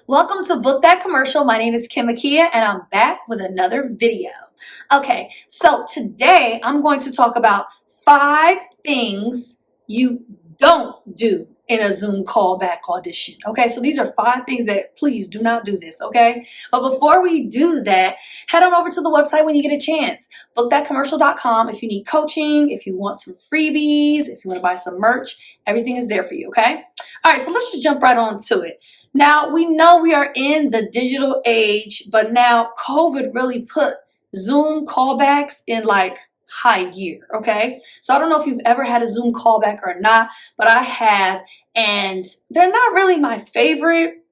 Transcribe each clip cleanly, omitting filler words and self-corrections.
Welcome to Book That Commercial. My name is Akia and I'm back with another video. Okay, so today I'm going to talk about 5 things you don't do in a Zoom callback audition. Okay, so these are 5 things that please do not do this, okay? But before we do that, head on over to the website when you get a chance. BookThatCommercial.com if you need coaching, if you want some freebies, if you want to buy some merch, everything is there for you, okay? All right, so let's just jump right on to it. Now, we know we are in the digital age, but now COVID really put Zoom callbacks in like high gear, okay? So I don't know if you've ever had a Zoom callback or not, but I have, and they're not really my favorite.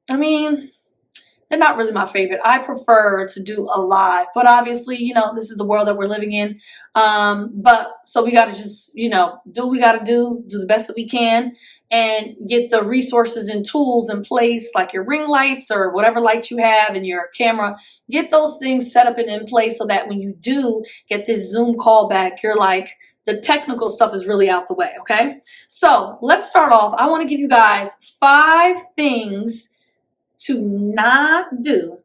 They're not really my favorite. I prefer to do a live, but obviously, this is the world that we're living in. But so we got to just, do what we got to do the best that we can and get the resources and tools in place, like your ring lights or whatever lights you have in your camera. Get those things set up and in place so that when you do get this Zoom callback, you're like, the technical stuff is really out the way, okay? So let's start off. I want to give you guys 5 things to not do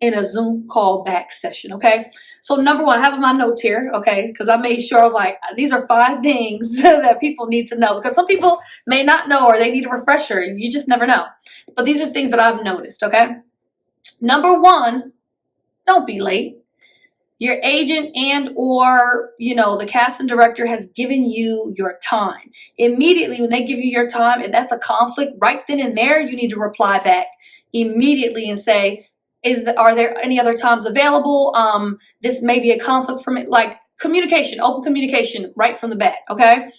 in a Zoom callback session, okay? So number 1, I have my notes here, okay? Because I made sure I was like, these are 5 things that people need to know because some people may not know or they need a refresher. You just never know. But these are things that I've noticed, okay? Number 1, don't be late. Your agent and or, the casting director has given you your time. Immediately when they give you your time, if that's a conflict right then and there, you need to reply back immediately and say, are there any other times available? This may be a conflict for me. Like communication, open communication right from the bat, okay?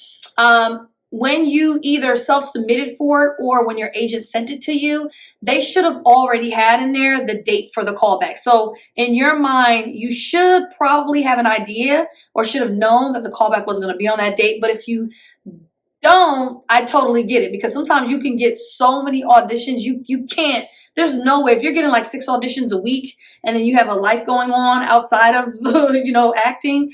When you either self-submitted for it or when your agent sent it to you, they should have already had in there the date for the callback. So in your mind, you should probably have an idea or should have known that the callback was going to be on that date. But if you don't, I totally get it because sometimes you can get so many auditions, you can't. There's no way if you're getting like 6 auditions a week and then you have a life going on outside of, acting,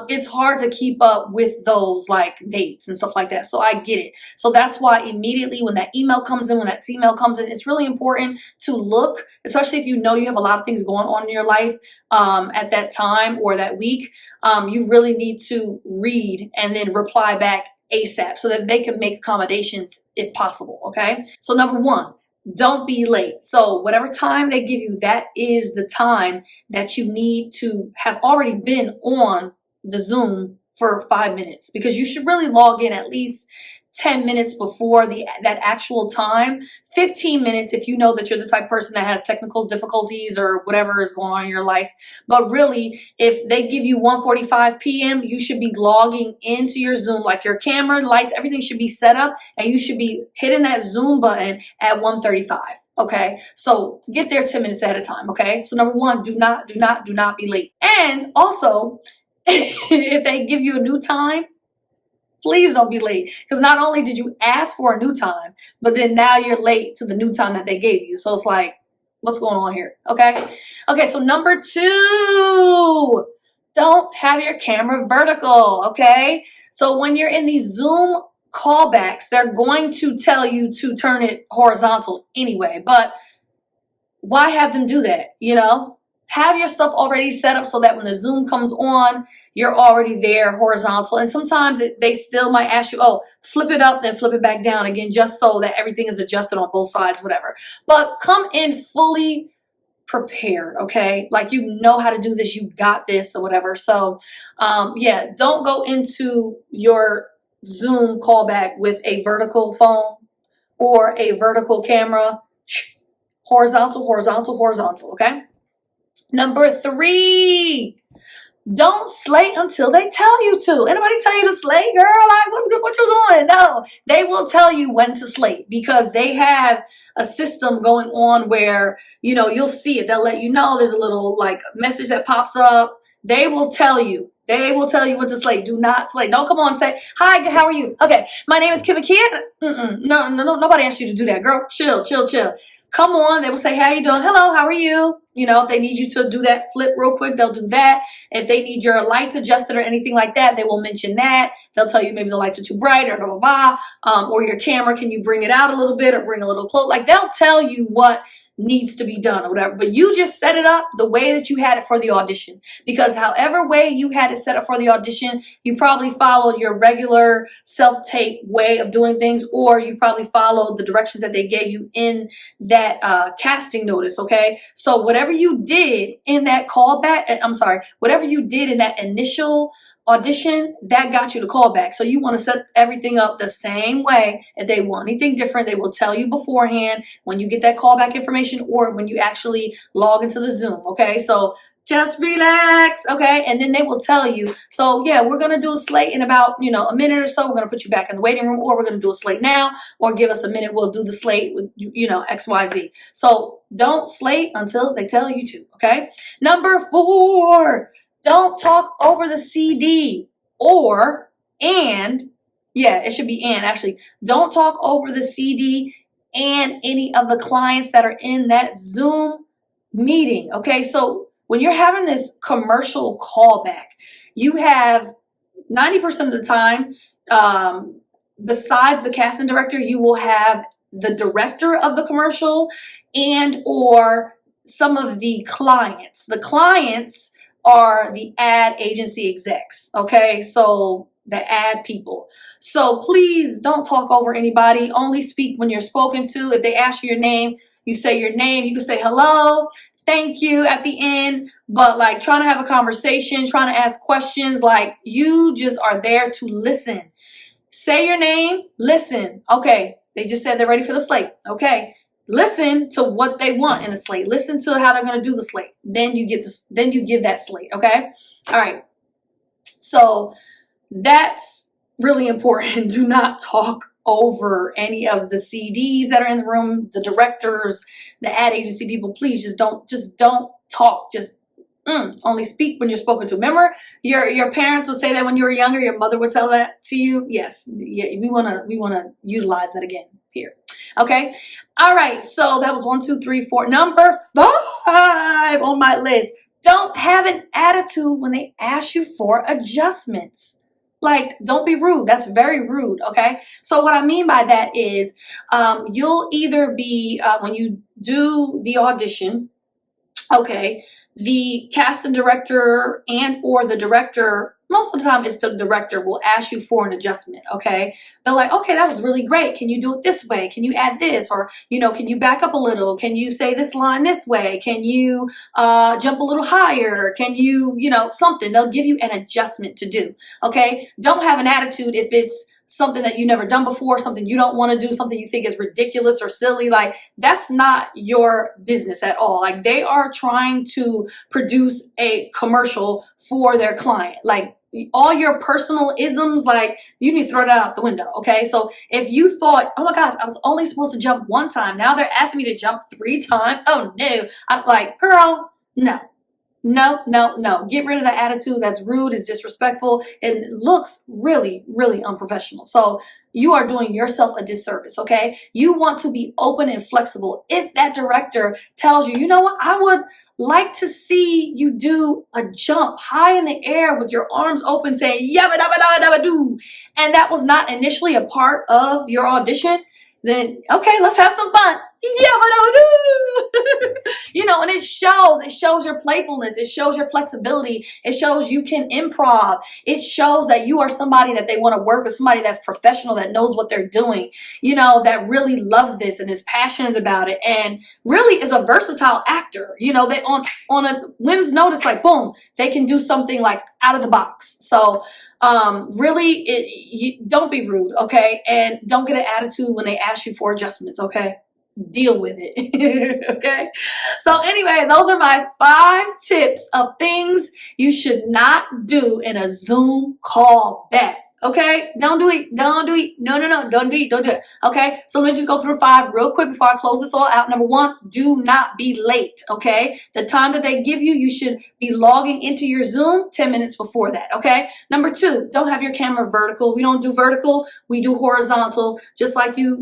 it's hard to keep up with those like dates and stuff like that. So I get it. So that's why immediately when that email comes in, it's really important to look, especially if you know you have a lot of things going on in your life at that time or that week. You really need to read and then reply back ASAP so that they can make accommodations if possible, okay? So number 1, don't be late. So whatever time they give you, that is the time that you need to have already been on the Zoom for 5 minutes because you should really log in at least 10 minutes before that actual time, 15 minutes if you know that you're the type of person that has technical difficulties or whatever is going on in your life. But really, if they give you 1:45 p.m., you should be logging into your Zoom, like your camera, lights, everything should be set up and you should be hitting that Zoom button at 1:35. Okay, so get there 10 minutes ahead of time. Okay, so number 1, do not be late. And also, if they give you a new time, please don't be late because not only did you ask for a new time, but then now you're late to the new time that they gave you. So it's like, what's going on here? Okay. Okay. So number 2, don't have your camera vertical. Okay. So when you're in these Zoom callbacks, they're going to tell you to turn it horizontal anyway, but why have them do that? Have your stuff already set up so that when the Zoom comes on, you're already there horizontal. And sometimes they still might ask you, flip it up, then flip it back down again, just so that everything is adjusted on both sides, whatever. But come in fully prepared, okay? Like you know how to do this, you got this or whatever. So don't go into your Zoom callback with a vertical phone or a vertical camera. Horizontal, okay? Number 3, don't slate until they tell you to. Anybody tell you to slate, girl? Like, what's good? What you doing? No, they will tell you when to slate because they have a system going on where, you'll see it. They'll let you know. There's a little like message that pops up. They will tell you. They will tell you when to slate. Do not slate. Don't come on and say, hi, how are you? Okay, my name is Akia. No, nobody asked you to do that, girl. Chill. Come on, they will say, how you doing? Hello, how are you? If they need you to do that flip real quick, they'll do that. If they need your lights adjusted or anything like that, they will mention that. They'll tell you maybe the lights are too bright or blah, blah, blah. Or your camera, can you bring it out a little bit or bring a little close? Like they'll tell you what needs to be done or whatever. But you just set it up the way that you had it for the audition. Because however way you had it set up for the audition, you probably followed your regular self-tape way of doing things, or you probably followed the directions that they gave you in that casting notice, okay? So whatever you did in that whatever you did in that initial audition, that got you the callback. So you want to set everything up the same way. If they want anything different, they will tell you beforehand when you get that callback information or when you actually log into the Zoom, okay? So just relax, okay? And then they will tell you, so yeah, we're going to do a slate in about, a minute or so. We're going to put you back in the waiting room, or we're going to do a slate now, or give us a minute. We'll do the slate with, X, Y, Z. So don't slate until they tell you to, okay? Number 4, don't talk over the CD it should be actually. Don't talk over the CD and any of the clients that are in that Zoom meeting, okay? So when you're having this commercial callback, you have 90% of the time, besides the casting director, you will have the director of the commercial and or some of the clients. The clients are the ad agency execs, okay? So the ad people. So please don't talk over anybody. Only speak when you're spoken to. If they ask you your name, you say your name. You can say hello, thank you at the end. But like trying to have a conversation, trying to ask questions, like you just are there to listen. Say your name, listen. Okay, they just said they're ready for the slate. Okay. Listen to what they want in the slate. Listen to how they're going to do the slate. Then you get this. Then you give that slate. Okay. All right. So that's really important. Do not talk over any of the CDs that are in the room, the directors, the ad agency people. Please just don't talk. Just only speak when you're spoken to. Remember, your parents would say that when you were younger. Your mother would tell that to you. Yes. Yeah. We wanna utilize that again here. Okay. All right. So that was 1, 2, 3, 4. Number 5 on my list. Don't have an attitude when they ask you for adjustments. Like, don't be rude. That's very rude. Okay. So what I mean by that is, you'll either be, when you do the audition, okay, the casting director and or the director, most of the time it's the director, will ask you for an adjustment, okay? They're like, okay, that was really great. Can you do it this way? Can you add this? Or, can you back up a little? Can you say this line this way? Can you jump a little higher? Can you, something. They'll give you an adjustment to do, okay? Don't have an attitude if it's something that you never done before, something you don't want to do, something you think is ridiculous or silly. Like, that's not your business at all. Like, they are trying to produce a commercial for their client. Like, all your personal isms, like, you need to throw that out the window, okay? So if you thought, oh my gosh, I was only supposed to jump 1 time, now they're asking me to jump 3 times. Oh no. I'm like, girl, no. No. Get rid of that attitude. That's rude, it's disrespectful, and looks really, really unprofessional. So you are doing yourself a disservice, okay? You want to be open and flexible. If that director tells you, you know what, I would like to see you do a jump high in the air with your arms open saying, yabba dabba dabba dabba doo, and that was not initially a part of your audition, then okay, let's have some fun. Yeah, and it shows your playfulness. It shows your flexibility. It shows you can improv. It shows that you are somebody that they want to work with, somebody that's professional, that knows what they're doing, that really loves this and is passionate about it and really is a versatile actor. They on a whim's notice, like boom, they can do something like out of the box. So really, don't be rude, okay? And don't get an attitude when they ask you for adjustments, okay? Deal with it, okay? So anyway, those are my 5 tips of things you should not do in a Zoom call back. Okay, don't do it. No, don't do it. Okay, so let me just go through 5 real quick before I close this all out. Number 1, do not be late. Okay, the time that they give you, you should be logging into your Zoom 10 minutes before that. Okay, number 2, don't have your camera vertical. We don't do vertical, we do horizontal, just like you're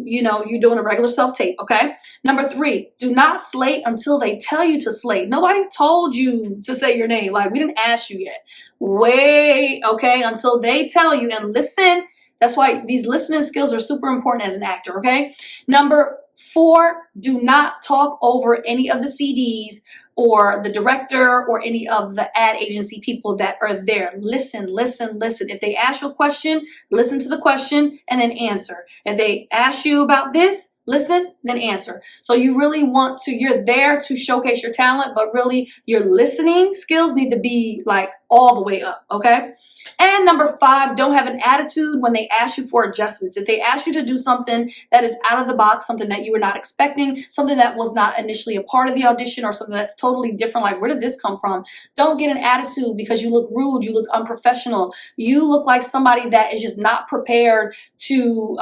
doing a regular self-tape. Okay, number 3, do not slate until they tell you to slate. Nobody told you to say your name. Like, we didn't ask you yet. Wait, okay, until they tell you, and listen. That's why these listening skills are super important as an actor, okay? Number 4, do not talk over any of the CDs or the director or any of the ad agency people that are there. Listen, listen, listen. If they ask you a question, listen to the question and then answer. If they ask you about this, listen, then answer. So you really want to, you're there to showcase your talent, but really your listening skills need to be like all the way up, okay? And number 5, don't have an attitude when they ask you for adjustments. If they ask you to do something that is out of the box, something that you were not expecting, something that was not initially a part of the audition, or something that's totally different, like where did this come from? Don't get an attitude because you look rude, you look unprofessional, you look like somebody that is just not prepared to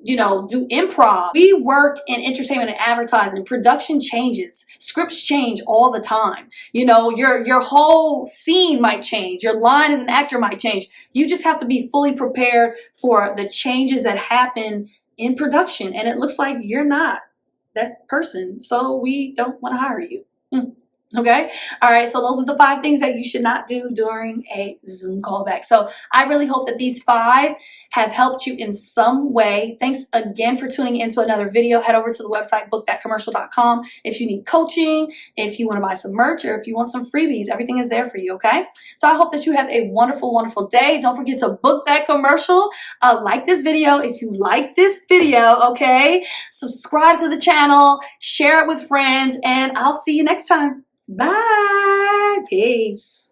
do improv. We work in entertainment and advertising. Production changes. Scripts change all the time. You know, your whole scene might change. Your line as an actor might change. You just have to be fully prepared for the changes that happen in production. And it looks like you're not that person, so we don't want to hire you. Okay. All right. So those are the 5 things that you should not do during a Zoom callback. So I really hope that these 5 have helped you in some way. Thanks again for tuning into another video. Head over to the website, bookthatcommercial.com. If you need coaching, if you want to buy some merch, or if you want some freebies, everything is there for you. Okay. So I hope that you have a wonderful, wonderful day. Don't forget to book that commercial. Like this video if you like this video. Okay. Subscribe to the channel, share it with friends, and I'll see you next time. Bye. Peace.